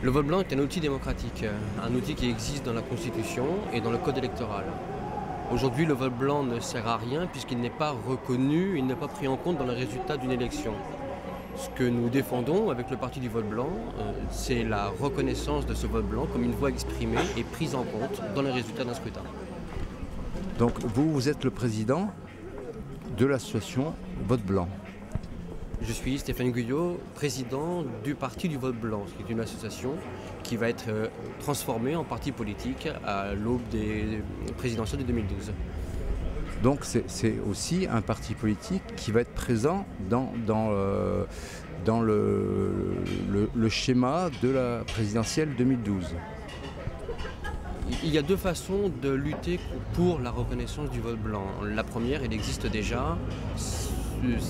Le vote blanc est un outil démocratique, un outil qui existe dans la Constitution et dans le Code électoral. Aujourd'hui, le vote blanc ne sert à rien puisqu'il n'est pas reconnu, il n'est pas pris en compte dans le résultat d'une élection. Ce que nous défendons avec le parti du vote blanc, c'est la reconnaissance de ce vote blanc comme une voix exprimée et prise en compte dans les résultats d'un scrutin. Donc vous êtes le président de l'association Vote Blanc. Je suis Stéphane Guyot, président du Parti du vote blanc, qui est une association qui va être transformée en parti politique à l'aube des présidentielles de 2012. Donc c'est aussi un parti politique qui va être présent dans le schéma de la présidentielle 2012. Il y a deux façons de lutter pour la reconnaissance du vote blanc. La première, elle existe déjà.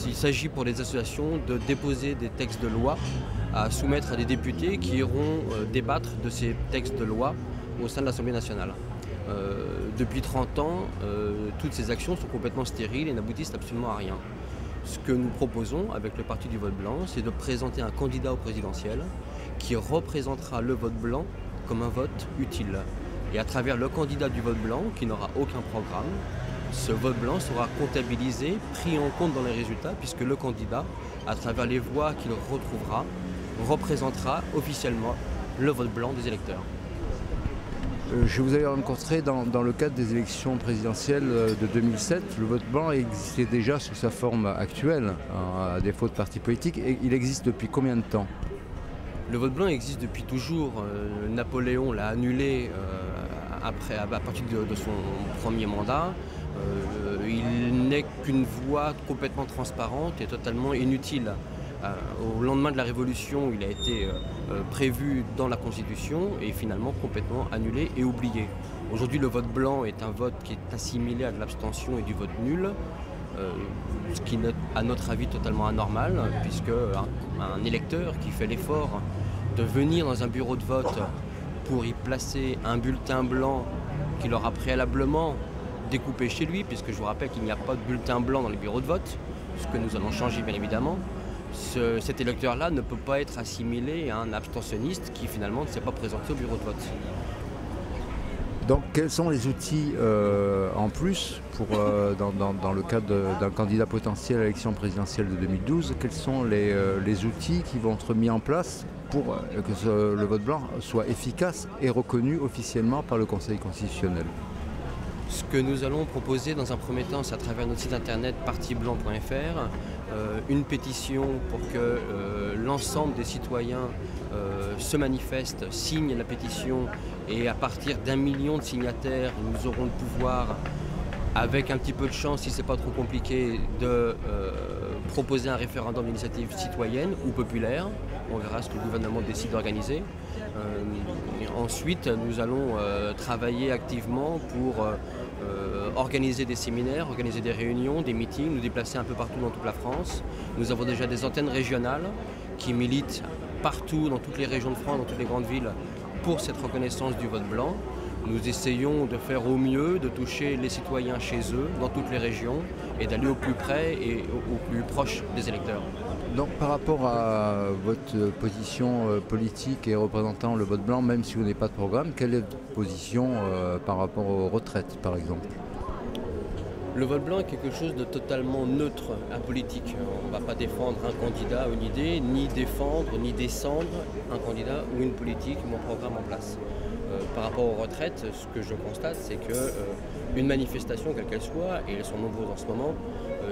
Il s'agit pour les associations de déposer des textes de loi à soumettre à des députés qui iront débattre de ces textes de loi au sein de l'Assemblée nationale. Depuis 30 ans, toutes ces actions sont complètement stériles et n'aboutissent absolument à rien. Ce que nous proposons avec le Parti du vote blanc, c'est de présenter un candidat au présidentiel qui représentera le vote blanc comme un vote utile. Et à travers le candidat du vote blanc, qui n'aura aucun programme, ce vote blanc sera comptabilisé, pris en compte dans les résultats, puisque le candidat, à travers les voix qu'il retrouvera, représentera officiellement le vote blanc des électeurs. Je vous avais rencontré dans le cadre des élections présidentielles de 2007. Le vote blanc existait déjà sous sa forme actuelle, à défaut de parti politique. Et il existe depuis combien de temps ? Le vote blanc existe depuis toujours. Napoléon l'a annulé à partir de son premier mandat. Il n'est qu'une voie complètement transparente et totalement inutile. Au lendemain de la Révolution, il a été prévu dans la Constitution et finalement complètement annulé et oublié. Aujourd'hui, le vote blanc est un vote qui est assimilé à de l'abstention et du vote nul, ce qui est à notre avis totalement anormal, puisque un électeur qui fait l'effort de venir dans un bureau de vote pour y placer un bulletin blanc qu'il aura préalablement découpé chez lui, puisque je vous rappelle qu'il n'y a pas de bulletin blanc dans les bureaux de vote, ce que nous allons changer bien évidemment. Cet électeur-là ne peut pas être assimilé à un abstentionniste qui finalement ne s'est pas présenté au bureau de vote. Donc quels sont les outils en plus dans le cadre d'un candidat potentiel à l'élection présidentielle de 2012, quels sont les outils qui vont être mis en place pour que le vote blanc soit efficace et reconnu officiellement par le Conseil constitutionnel ? Ce que nous allons proposer dans un premier temps, c'est à travers notre site internet partiblanc.fr, une pétition pour que l'ensemble des citoyens se manifestent, signent la pétition et à partir d'1 million de signataires, nous aurons le pouvoir, avec un petit peu de chance, si ce n'est pas trop compliqué, de proposer un référendum d'initiative citoyenne ou populaire. On verra ce que le gouvernement décide d'organiser. Ensuite, nous allons travailler activement pour organiser des séminaires, organiser des réunions, des meetings, nous déplacer un peu partout dans toute la France. Nous avons déjà des antennes régionales qui militent partout, dans toutes les régions de France, dans toutes les grandes villes, pour cette reconnaissance du vote blanc. Nous essayons de faire au mieux, de toucher les citoyens chez eux, dans toutes les régions, et d'aller au plus près et au plus proche des électeurs. Donc par rapport à votre position politique et représentant le vote blanc, même si vous n'avez pas de programme, quelle est votre position par rapport aux retraites par exemple ? Le vote blanc est quelque chose de totalement neutre, apolitique. On ne va pas défendre un candidat ou une idée, ni défendre, ni descendre un candidat ou une politique ou un programme en place. Par rapport aux retraites, ce que je constate, c'est qu'une manifestation, quelle qu'elle soit, et elles sont nombreuses en ce moment,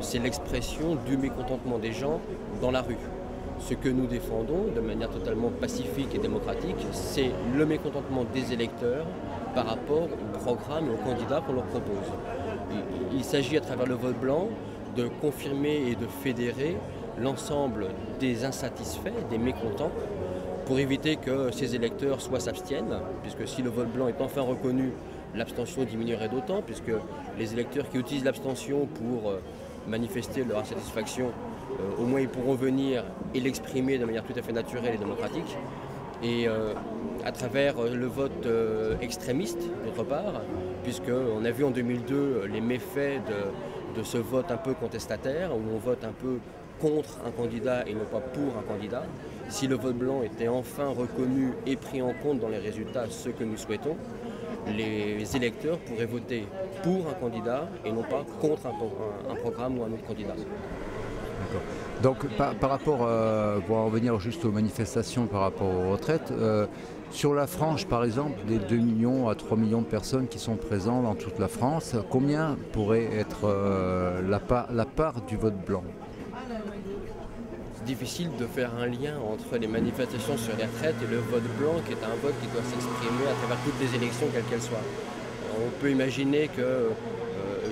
c'est l'expression du mécontentement des gens dans la rue. Ce que nous défendons de manière totalement pacifique et démocratique, c'est le mécontentement des électeurs par rapport au programme et aux candidats qu'on leur propose. Il s'agit à travers le vote blanc de confirmer et de fédérer l'ensemble des insatisfaits, des mécontents, pour éviter que ces électeurs soit s'abstiennent, puisque si le vote blanc est enfin reconnu, l'abstention diminuerait d'autant, puisque les électeurs qui utilisent l'abstention pour manifester leur insatisfaction, au moins ils pourront venir et l'exprimer de manière tout à fait naturelle et démocratique. Et à travers le vote extrémiste, d'autre part, puisqu'on a vu en 2002 les méfaits de ce vote un peu contestataire, où on vote un peu contre un candidat et non pas pour un candidat. Si le vote blanc était enfin reconnu et pris en compte dans les résultats, ce que nous souhaitons, les électeurs pourraient voter pour un candidat et non pas contre un programme ou un autre candidat. D'accord. Donc par rapport, pour en revenir juste aux manifestations par rapport aux retraites, sur la frange par exemple, des 2 millions à 3 millions de personnes qui sont présentes dans toute la France, combien pourrait être la part du vote blanc? C'est difficile de faire un lien entre les manifestations sur les retraites et le vote blanc, qui est un vote qui doit s'exprimer à travers toutes les élections, quelles qu'elles soient. On peut imaginer que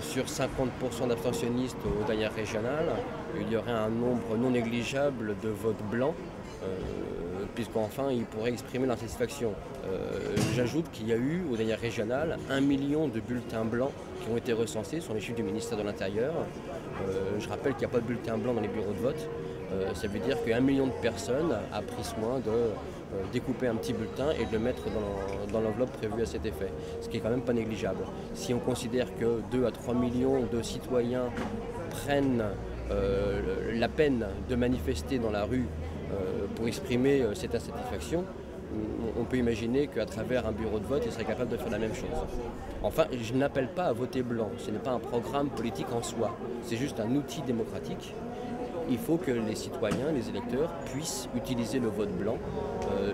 sur 50% d'abstentionnistes aux dernières régionales, il y aurait un nombre non négligeable de votes blancs, puisqu'enfin ils pourraient exprimer leur satisfaction. J'ajoute qu'il y a eu aux dernières régionales 1 million de bulletins blancs qui ont été recensés sur les chiffres du ministère de l'Intérieur. Je rappelle qu'il n'y a pas de bulletins blancs dans les bureaux de vote. Ça veut dire qu'1 million de personnes a pris soin de découper un petit bulletin et de le mettre dans l'enveloppe prévue à cet effet, ce qui est quand même pas négligeable. Si on considère que 2 à 3 millions de citoyens prennent la peine de manifester dans la rue pour exprimer cette insatisfaction, on peut imaginer qu'à travers un bureau de vote, ils seraient capables de faire la même chose. Enfin, je n'appelle pas à voter blanc, ce n'est pas un programme politique en soi, c'est juste un outil démocratique. Il faut que les citoyens, les électeurs, puissent utiliser le vote blanc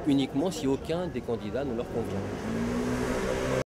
uniquement si aucun des candidats ne leur convient.